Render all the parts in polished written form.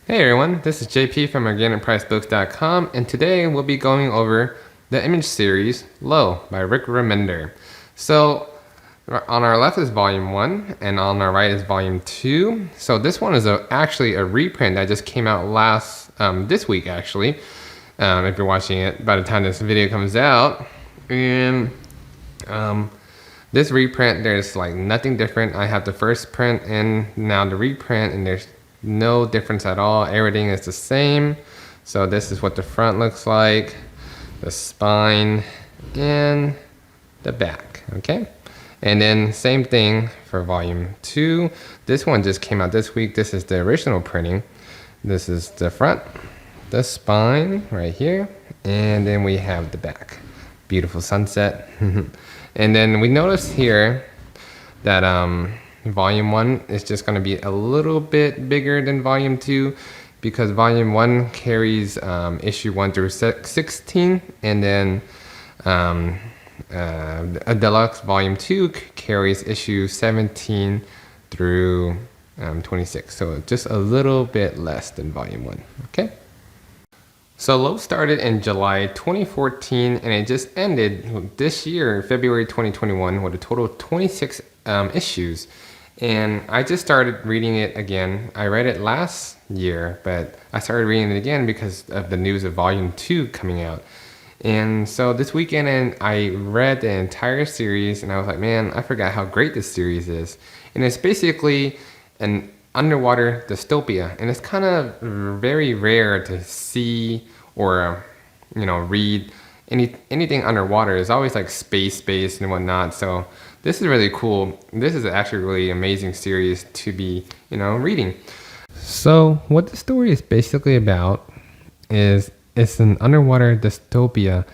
Hey everyone, this is JP from OrganicPriceBooks.com, and today we'll be going over the image series LOW by Rick Remender. So on our left is volume 1 and on our right is volume 2. So this one is actually a reprint that just came out this week actually, if you're watching it by the time this video comes out. And this reprint, there's like nothing different. I have the first print and now the reprint, and there's no difference at all. Everything is the same. So this is what the front looks like, the spine, and the back, okay? And then same thing for volume 2. This one just came out this week. This is the original printing. This is the front, the spine right here, and then we have the back. Beautiful sunset. And then we notice here that volume 1 is just going to be a little bit bigger than volume 2 because volume 1 carries issue 1 through 16, and then a deluxe volume 2 carries issue 17 through 26. So just a little bit less than volume 1. Okay. So LOW started in July 2014 and it just ended this year, February 2021, with a total of 26 issues. And I just started reading it again. I read it last year, but I started reading it again because of the news of volume 2 coming out. And so this weekend, and I read the entire series and I was like, man, I forgot how great this series is. And it's basically an underwater dystopia, and it's kind of very rare to see or read anything underwater. It's always like space and whatnot. So this is really cool. This is actually a really amazing series to be reading. So what the story is basically about is it's an underwater dystopia,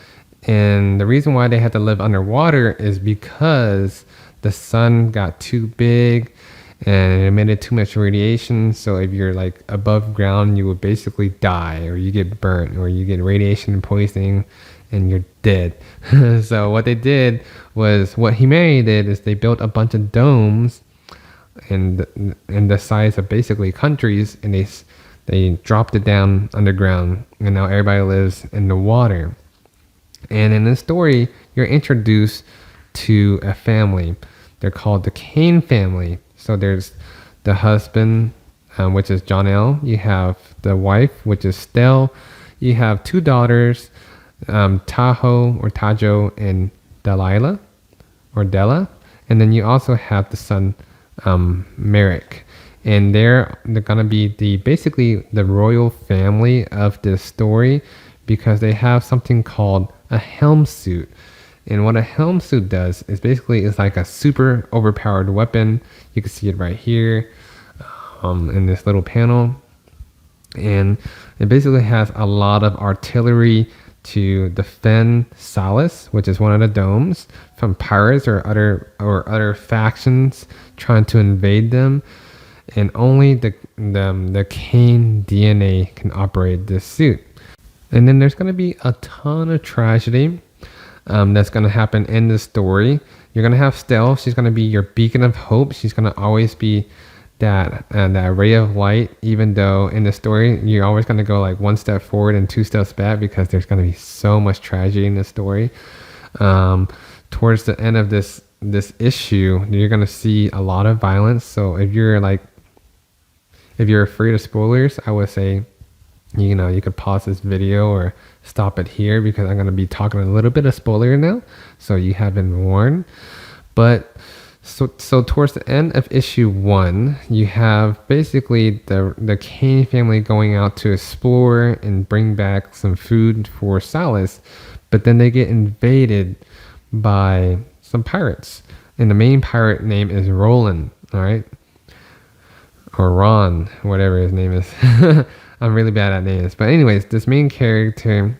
and the reason why they had to live underwater is because the sun got too big and it emitted too much radiation. So if you're like above ground, you would basically die, or you get burnt, or you get radiation poisoning and you're dead. So what they did was, what humanity did is they built a bunch of domes in the size of basically countries, and they dropped it down underground, and now everybody lives in the water. And in this story, you're introduced to a family. They're called the Kane family. So there's the husband, which is John L. You have the wife, which is Stell. You have two daughters, Tahoe or Tajo and Delilah or Della. And then you also have the son, Merrick. And they're going to be basically the royal family of this story, because they have something called a Helm suit. And what a Helm suit does is basically it's like a super overpowered weapon. You can see it right here in this little panel. And it basically has a lot of artillery to defend Salis, which is one of the domes, from pirates or other factions trying to invade them. And only the Kane DNA can operate this suit. And then there's going to be a ton of tragedy that's going to happen in this story. You're going to have Stell. She's going to be your beacon of hope. She's going to always be that ray of light, even though in the story you're always going to go like one step forward and two steps back, because there's going to be so much tragedy in this story. Towards the end of this issue, you're going to see a lot of violence. So if you're afraid of spoilers, I would say you could pause this video or stop it here, because I'm going to be talking a little bit of spoiler now, so you have been warned. But so towards the end of issue 1, you have basically the Kane family going out to explore and bring back some food for Salis, but then they get invaded by some pirates, and the main pirate name is Roland, all right, or Ron, whatever his name is. I'm really bad at names. But anyways, this main character,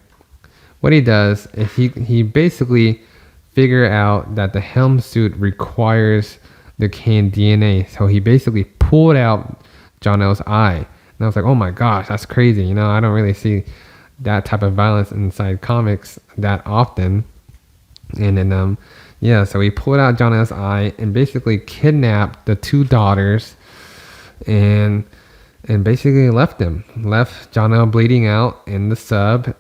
what he does is he basically figure out that the Helm suit requires the Kane DNA. So he basically pulled out John L's eye. And I was like, oh my gosh, that's crazy. I don't really see that type of violence inside comics that often. And then, so he pulled out John L's eye and basically kidnapped the two daughters. And and basically left John L bleeding out in the sub,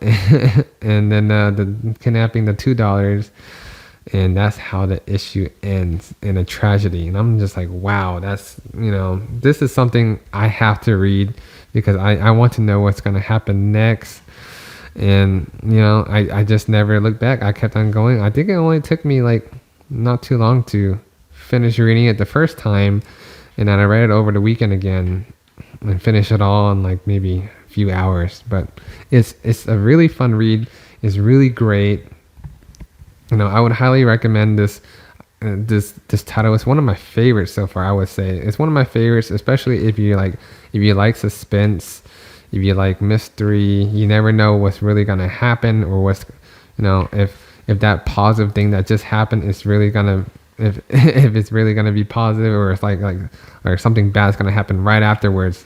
and then the kidnapping the $2, and that's how the issue ends in a tragedy. And I'm just like, wow, that's, this is something I have to read because I want to know what's going to happen next. And I just never looked back. I kept on going. I think it only took me like not too long to finish reading it the first time, and then I read it over the weekend again and finish it all in like maybe a few hours. But it's a really fun read. It's really great. I would highly recommend this title. It's one of my favorites so far. I would say it's one of my favorites, especially if you like suspense, if you like mystery. You never know what's really gonna happen, or what's if that positive thing that just happened is really gonna if it's really gonna be positive, or it's like or something bad's gonna happen right afterwards.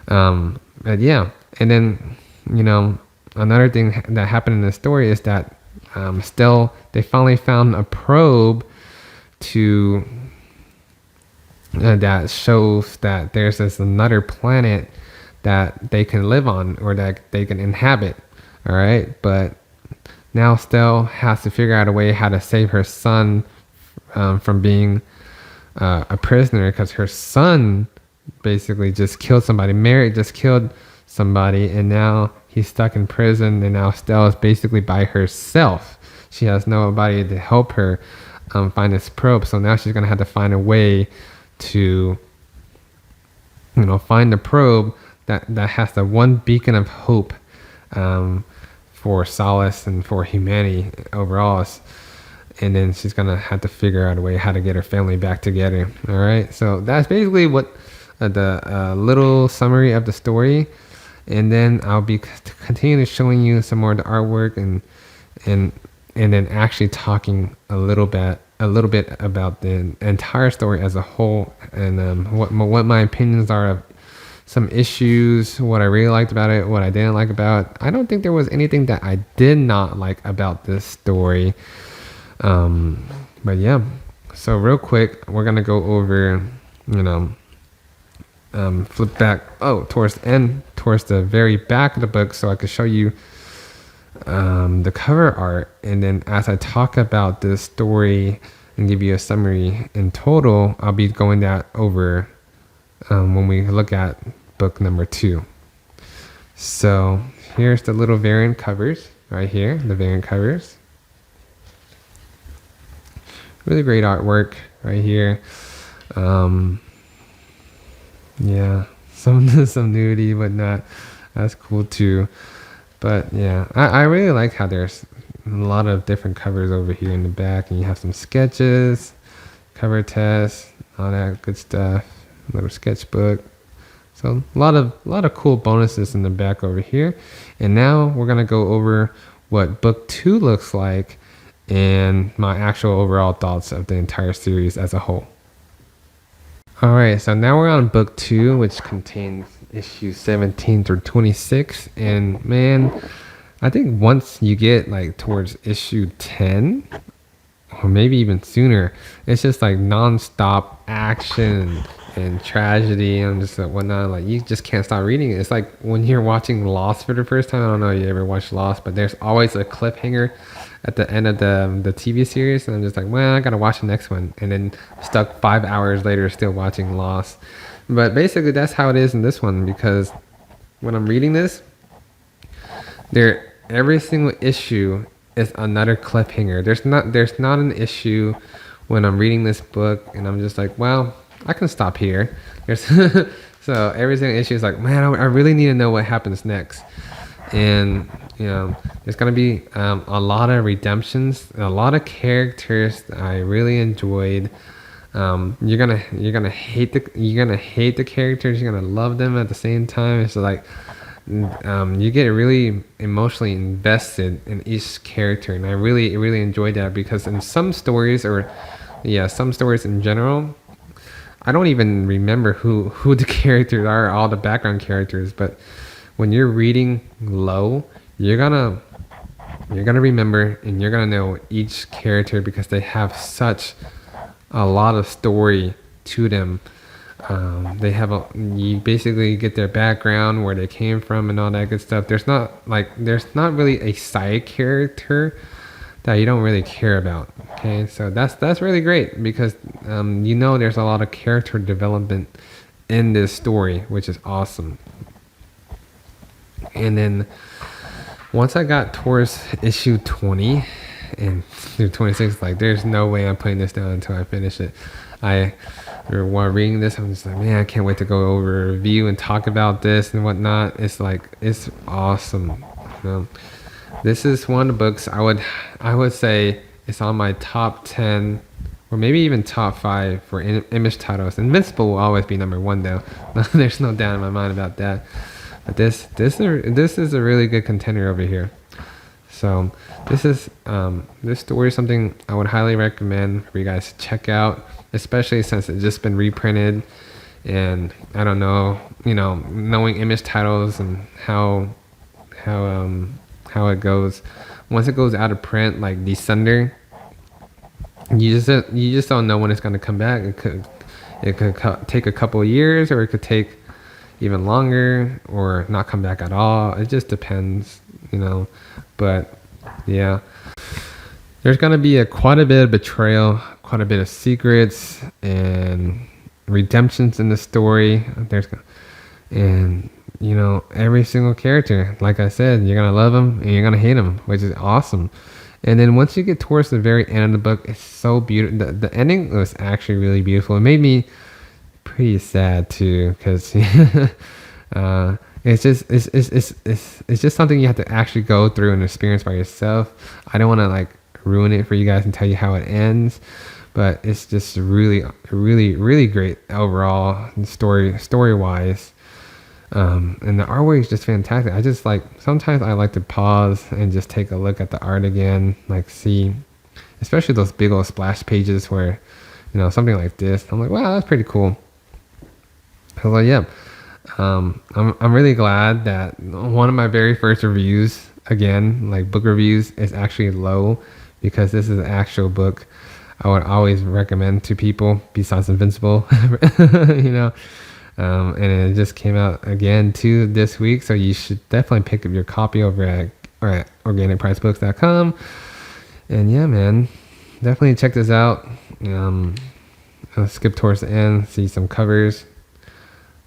But yeah, and then another thing that happened in the story is that still they finally found a probe to that shows that there's this another planet that they can live on, or that they can inhabit. All right, but now Stell has to figure out a way how to save her son from being a prisoner, because her son basically just killed somebody. Merrick just killed somebody, and now he's stuck in prison, and now Stell is basically by herself. She has nobody to help her find this probe, so now she's gonna have to find a way to find the probe that has the one beacon of hope for Solace and for humanity overall. And then she's gonna have to figure out a way how to get her family back together. All right, so that's basically what the little summary of the story. And then I'll be continuing showing you some more of the artwork, and then actually talking a little bit about the entire story as a whole, and what my opinions are of some issues, what I really liked about it, what I didn't like about it. I don't think there was anything that I did not like about this story. But yeah, so real quick, we're gonna go over, flip back towards the very back of the book, so I could show you the cover art, and then as I talk about this story and give you a summary in total, I'll be going that over when we look at book number 2. So here's the little variant covers right here, the variant covers. Really great artwork right here. Yeah, some nudity, but not. That's cool too. But yeah, I really like how there's a lot of different covers over here in the back, and you have some sketches, cover tests, all that good stuff. A little sketchbook. So a lot of cool bonuses in the back over here. And now we're gonna go over what book 2 looks like and my actual overall thoughts of the entire series as a whole. All right, so now we're on book 2, which contains issues 17 through 26. And man, I think once you get like towards issue 10, or maybe even sooner, it's just like non-stop action and tragedy and just whatnot. Like, you just can't stop reading it. It's like when you're watching Lost for the first time. I don't know if you ever watched Lost, but there's always a cliffhanger at the end of the TV series, and I'm just like, well, I gotta watch the next one, and then stuck 5 hours later still watching Lost. But basically that's how it is in this one, because when I'm reading this, every single issue is another cliffhanger. There's not an issue when I'm reading this book and I'm just like, well, I can stop here. So every single issue is like, man, I really need to know what happens next. And there's gonna be a lot of redemptions, a lot of characters that I really enjoyed. You're gonna hate the characters. You're gonna love them at the same time. It's like you get really emotionally invested in each character, and I really enjoyed that, because in some stories in general, I don't even remember who the characters are, all the background characters. But when you're reading Low, you're gonna remember, and you're gonna know each character, because they have such a lot of story to them. You basically get their background, where they came from, and all that good stuff. There's not really a side character that you don't really care about. Okay, so that's really great, because there's a lot of character development in this story, which is awesome. And then once I got towards issue 20 and through 26, like, there's no way I'm putting this down until I finish it. While reading this, I'm just like, man, I can't wait to go over a review and talk about this and whatnot. It's awesome. This is one of the books I would say it's on my top 10 or maybe even top 5 for image titles. Invincible will always be number 1 though. There's no doubt in my mind about that. But this is a really good contender over here. So this story is something I would highly recommend for you guys to check out, especially since it's just been reprinted. And I don't know, knowing image titles and how it goes. Once it goes out of print, like Descender, you just don't know when it's going to come back. It could take a couple of years, or it could take even longer, or not come back at all. It just depends, But yeah, there's going to be quite a bit of betrayal, quite a bit of secrets and redemptions in the story. Every single character, like I said, you're going to love them and you're going to hate them, which is awesome. And then once you get towards the very end of the book, it's so beautiful. The ending was actually really beautiful. It made me pretty sad too, because it's just something you have to actually go through and experience by yourself. I don't want to ruin it for you guys and tell you how it ends, but it's just really, really, really great overall story wise. And the artwork is just fantastic. Sometimes I like to pause and just take a look at the art again, see, especially those big old splash pages where, something like this, I'm like, wow, that's pretty cool. So yeah, I'm really glad that one of my very first reviews, again, like book reviews, is actually low, because this is an actual book I would always recommend to people besides Invincible, and it just came out again too this week, so you should definitely pick up your copy over at organicpricebooks.com. And yeah, man, definitely check this out. I'll skip towards the end, see some covers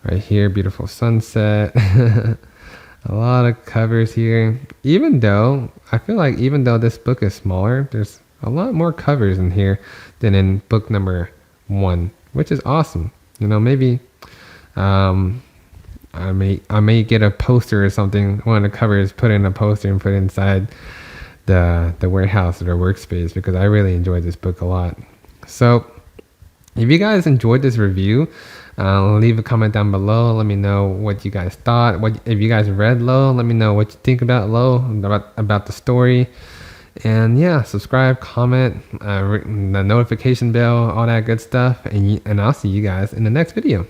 right here. Beautiful sunset. A lot of covers here. Even though this book is smaller, there's a lot more covers in here than in book number 1, which is awesome. Maybe I may get a poster or something, one of the covers, put in a poster and put it inside the warehouse or the workspace, because I really enjoyed this book a lot. So if you guys enjoyed this review, leave a comment down below. Let me know what you guys thought. If you guys read LOW, let me know what you think about LOW, about the story. And yeah, subscribe, comment, the notification bell, all that good stuff. And I'll see you guys in the next video.